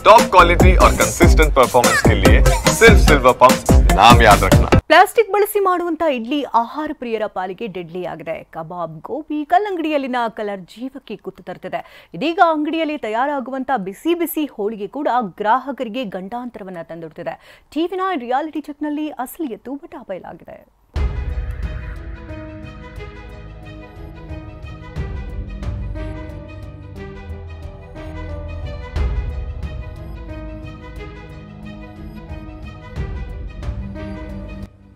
Top quality और consistent performance के लिए सिर्फ सिल्वर पंप नाम याद रखना। ಪ್ಲಾಸ್ಟಿಕ್ ಬಳಸಿ ಮಾಡುವಂತ ಇಡ್ಲಿ ಆಹಾರ ಪ್ರಿಯರ ಪಾಲಿಗೆ ಡೆಡ್ಲಿ ಆಗಿದೆ. ಕಬಾಬ್, ಗೋಬಿ, ಕಲ್ಲಂಗಡಿಯಲ್ಲಿನ ಕಲರ್ ಜೀವಕ್ಕೆ ಕುತ್ತು ತರುತ್ತದೆ. ಇದೀಗ ಅಂಗಡಿಯಲ್ಲಿ ತಯಾರಾಗುವಂತ ಬಿಸಿ ಬಿಸಿ ಹೋಳಿಗೆ ಕೂಡ ಗ್ರಾಹಕರಿಗೆ ಗಂಡಾಂತರವನ್ನ ತಂದೊಡ್ತಿದೆ. ಟಿವಿ9 ರಿಯಾಲಿಟಿ ಚೆಕ್ನಲ್ಲಿ ಅಸಲಿಯತ್ತು ಬಟಾ ಬಯಲಾಗಿದೆ.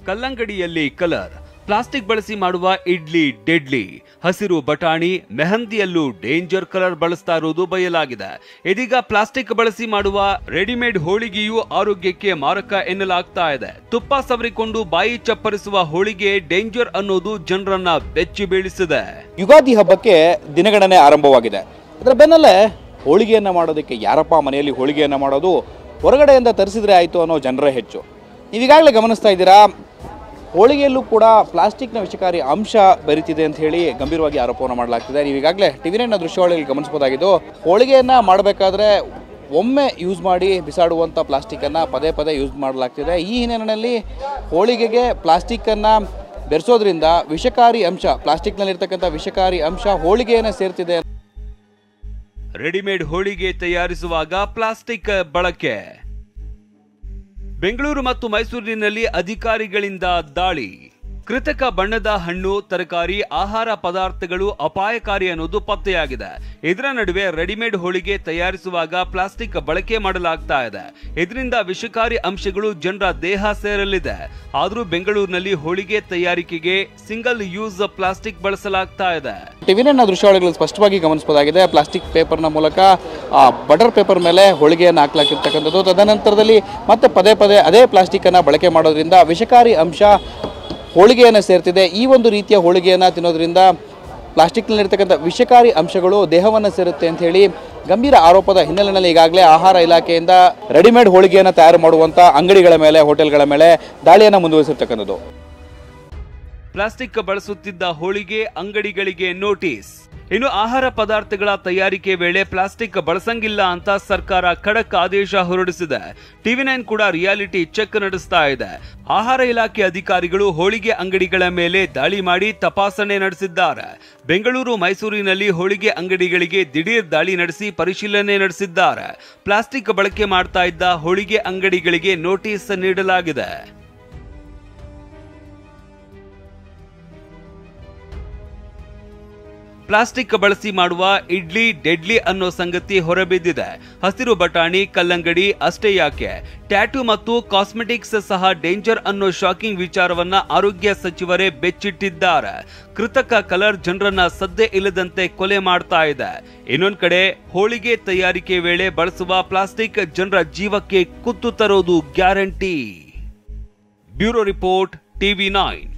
ಕಲ್ಲಂಗಡಿಯಲ್ಲಿ ಕಲರ್, ಪ್ಲಾಸ್ಟಿಕ್ ಬಳಸಿ ಮಾಡುವ ಇಡ್ಲಿ ಡೆಡ್ಲಿ, ಹಸಿರು ಬಟಾಣಿ, ಮೆಹಂದಿಯಲ್ಲೂ ಡೇಂಜರ್ ಕಲರ್ ಬಳಸ್ತಾ ಇರುವುದು ಬಯಲಾಗಿದೆ. ಇದೀಗ ಪ್ಲಾಸ್ಟಿಕ್ ಬಳಸಿ ಮಾಡುವ ರೆಡಿಮೇಡ್ ಹೋಳಿಗೆಯೂ ಆರೋಗ್ಯಕ್ಕೆ ಮಾರಕ ಎನ್ನಲಾಗ್ತಾ ಇದೆ. ತುಪ್ಪ ಸವರಿಕೊಂಡು ಬಾಯಿ ಚಪ್ಪರಿಸುವ ಹೋಳಿಗೆ ಡೇಂಜರ್ ಅನ್ನೋದು ಜನರನ್ನ ಬೆಚ್ಚಿ ಬೀಳಿಸಿದೆ. ಯುಗಾದಿ ಹಬ್ಬಕ್ಕೆ ದಿನಗಣನೆ ಆರಂಭವಾಗಿದೆ. ಅದರ ಬೆನ್ನಲ್ಲೇ ಹೋಳಿಗೆಯನ್ನ ಮಾಡೋದಕ್ಕೆ ಯಾರಪ್ಪ ಮನೆಯಲ್ಲಿ ಹೋಳಿಗೆಯನ್ನ ಮಾಡೋದು, ಹೊರಗಡೆಯಿಂದ ತರಿಸಿದ್ರೆ ಆಯಿತು ಅನ್ನೋ ಜನರೇ ಹೆಚ್ಚು. ನೀವೀಗಾಗಲೇ ಗಮನಿಸ್ತಾ ಇದ್ದೀರಾ, ಹೋಳಿಗೆಯಲ್ಲೂ ಕೂಡ ಪ್ಲಾಸ್ಟಿಕ್ನ ವಿಷಕಾರಿ ಅಂಶ ಬೆರೀತಿದೆ ಅಂತ ಹೇಳಿ ಗಂಭೀರವಾಗಿ ಆರೋಪವನ್ನು ಮಾಡಲಾಗ್ತಿದೆ. ನೀವು ಈಗಾಗಲೇ ಟಿವಿ9 ದೃಶ್ಯಾವಳಿಯಲ್ಲಿ ಗಮನಿಸಬಹುದಾಗಿದ್ದು, ಹೋಳಿಗೆಯನ್ನು ಮಾಡಬೇಕಾದ್ರೆ ಒಮ್ಮೆ ಯೂಸ್ ಮಾಡಿ ಬಿಸಾಡುವಂಥ ಪ್ಲಾಸ್ಟಿಕ್ಕನ್ನು ಪದೇ ಪದೇ ಯೂಸ್ ಮಾಡಲಾಗ್ತಿದೆ. ಈ ಹಿನ್ನೆಲೆಯಲ್ಲಿ ಹೋಳಿಗೆಗೆ ಪ್ಲಾಸ್ಟಿಕ್ಕನ್ನು ಬೆರೆಸೋದ್ರಿಂದ ವಿಷಕಾರಿ ಅಂಶ, ಪ್ಲಾಸ್ಟಿಕ್ನಲ್ಲಿರ್ತಕ್ಕಂಥ ವಿಷಕಾರಿ ಅಂಶ ಹೋಳಿಗೆಯನ್ನು ಸೇರ್ತಿದೆ. ರೆಡಿಮೇಡ್ ಹೋಳಿಗೆ ತಯಾರಿಸುವಾಗ ಪ್ಲಾಸ್ಟಿಕ್ ಬಳಕೆ. ಬೆಂಗಳೂರು ಮತ್ತು ಮೈಸೂರಿನಲ್ಲಿ ಅಧಿಕಾರಿಗಳಿಂದ ದಾಳಿ. ಕೃತಕ ಬಣ್ಣದ ಹಣ್ಣು, ತರಕಾರಿ, ಆಹಾರ ಪದಾರ್ಥಗಳು ಅಪಾಯಕಾರಿ ಅನ್ನೋದು ಪತ್ತೆಯಾಗಿದೆ. ಇದರ ನಡುವೆ ರೆಡಿಮೇಡ್ ಹೋಳಿಗೆ ತಯಾರಿಸುವಾಗ ಪ್ಲಾಸ್ಟಿಕ್ ಬಳಕೆ ಮಾಡಲಾಗ್ತಾ ಇದೆ. ಇದರಿಂದ ವಿಷಕಾರಿ ಅಂಶಗಳು ಜನರ ದೇಹ ಸೇರಲಿದೆ. ಆದರೂ ಬೆಂಗಳೂರಿನಲ್ಲಿ ಹೋಳಿಗೆ ತಯಾರಿಕೆಗೆ ಸಿಂಗಲ್ ಯೂಸ್ ಪ್ಲಾಸ್ಟಿಕ್ ಬಳಸಲಾಗ್ತಾ ಇದೆ. ಟಿವಿ9 ದೃಶ್ಯಾವಳಿಗಳು ಸ್ಪಷ್ಟವಾಗಿ ಗಮನಿಸಬಹುದಾಗಿದೆ. ಪ್ಲಾಸ್ಟಿಕ್ ಪೇಪರ್ನ ಮೂಲಕ ಬಟರ್ ಪೇಪರ್ ಮೇಲೆ ಹೋಳಿಗೆಯನ್ನು ಹಾಕಲಾಗಿರ್ತಕ್ಕಂಥದ್ದು. ತದನಂತರದಲ್ಲಿ ಮತ್ತೆ ಪದೇ ಪದೇ ಅದೇ ಪ್ಲಾಸ್ಟಿಕ್ಕನ್ನು ಬಳಕೆ ಮಾಡೋದ್ರಿಂದ ವಿಷಕಾರಿ ಅಂಶ ಹೋಳಿಗೆಯನ್ನು ಸೇರ್ತಿದೆ. ಈ ಒಂದು ರೀತಿಯ ಹೋಳಿಗೆಯನ್ನು ತಿನ್ನೋದ್ರಿಂದ ಪ್ಲಾಸ್ಟಿಕ್ನಲ್ಲಿರ್ತಕ್ಕಂಥ ವಿಷಕಾರಿ ಅಂಶಗಳು ದೇಹವನ್ನು ಸೇರುತ್ತೆ ಅಂತ ಹೇಳಿ ಗಂಭೀರ ಆರೋಪದ ಹಿನ್ನೆಲೆಯಲ್ಲಿ ಈಗಾಗಲೇ ಆಹಾರ ಇಲಾಖೆಯಿಂದ ರೆಡಿಮೇಡ್ ಹೋಳಿಗೆಯನ್ನು ತಯಾರು ಮಾಡುವಂಥ ಅಂಗಡಿಗಳ ಮೇಲೆ, ಹೋಟೆಲ್ಗಳ ಮೇಲೆ ದಾಳಿಯನ್ನು ಮುಂದುವರಿಸಿರ್ತಕ್ಕಂಥದ್ದು. ಪ್ಲಾಸ್ಟಿಕ್ ಬಳಸುತ್ತಿದ್ದ ಹೋಳಿಗೆ ಅಂಗಡಿಗಳಿಗೆ ನೋಟಿಸ್. ಇನ್ನು ಆಹಾರ ಪದಾರ್ಥಗಳ ತಯಾರಿಕೆ ವೇಳೆ ಪ್ಲಾಸ್ಟಿಕ್ ಬಳಸಂಗಿಲ್ಲ ಅಂತ ಸರ್ಕಾರ ಖಡಕ್ ಆದೇಶ ಹೊರಡಿಸಿದೆ. ಟಿವಿ9 ಕೂಡ ರಿಯಾಲಿಟಿ ಚೆಕ್ ನಡೆಸ್ತಾ ಇದೆ. ಆಹಾರ ಇಲಾಖೆ ಅಧಿಕಾರಿಗಳು ಹೋಳಿಗೆ ಅಂಗಡಿಗಳ ಮೇಲೆ ದಾಳಿ ಮಾಡಿ ತಪಾಸಣೆ ನಡೆಸಿದ್ದಾರೆ. ಬೆಂಗಳೂರು, ಮೈಸೂರಿನಲ್ಲಿ ಹೋಳಿಗೆ ಅಂಗಡಿಗಳಿಗೆ ದಿಢೀರ್ ದಾಳಿ ನಡೆಸಿ ಪರಿಶೀಲನೆ ನಡೆಸಿದ್ದಾರೆ. ಪ್ಲಾಸ್ಟಿಕ್ ಬಳಕೆ ಮಾಡ್ತಾ ಇದ್ದ ಹೋಳಿಗೆ ಅಂಗಡಿಗಳಿಗೆ ನೋಟಿಸ್ ನೀಡಲಾಗಿದೆ. ಪ್ಲಾಸ್ಟಿಕ್ ಬಳಸಿ ಮಾಡುವ ಇಡ್ಲಿ ಡೆಡ್ಲಿ ಅನ್ನೋ ಸಂಗತಿ ಹೊರಬಿದ್ದಿದೆ. ಹಸಿರು ಬಟಾಣಿ, ಕಲ್ಲಂಗಡಿ ಅಷ್ಟೇ ಯಾಕೆ, ಟ್ಯಾಟೂ ಮತ್ತು ಕಾಸ್ಮೆಟಿಕ್ಸ್ ಸಹ ಡೇಂಜರ್ ಅನ್ನೋ ಶಾಕಿಂಗ್ ವಿಚಾರವನ್ನ ಆರೋಗ್ಯ ಸಚಿವರೇ ಬೆಚ್ಚಿಟ್ಟಿದ್ದಾರೆ. ಕೃತಕ ಕಲರ್ ಜನರನ್ನ ಸದ್ದೆ ಇಲ್ಲದಂತೆ ಕೊಲೆ ಮಾಡ್ತಾ ಇದೆ. ಇನ್ನೊಂದ್ ಕಡೆ ಹೋಳಿಗೆ ತಯಾರಿಕೆ ವೇಳೆ ಬಳಸುವ ಪ್ಲಾಸ್ಟಿಕ್ ಜನರ ಜೀವಕ್ಕೆ ಕುತ್ತು ತರೋದು ಗ್ಯಾರಂಟಿ. Bureau report, ಟಿವಿ9.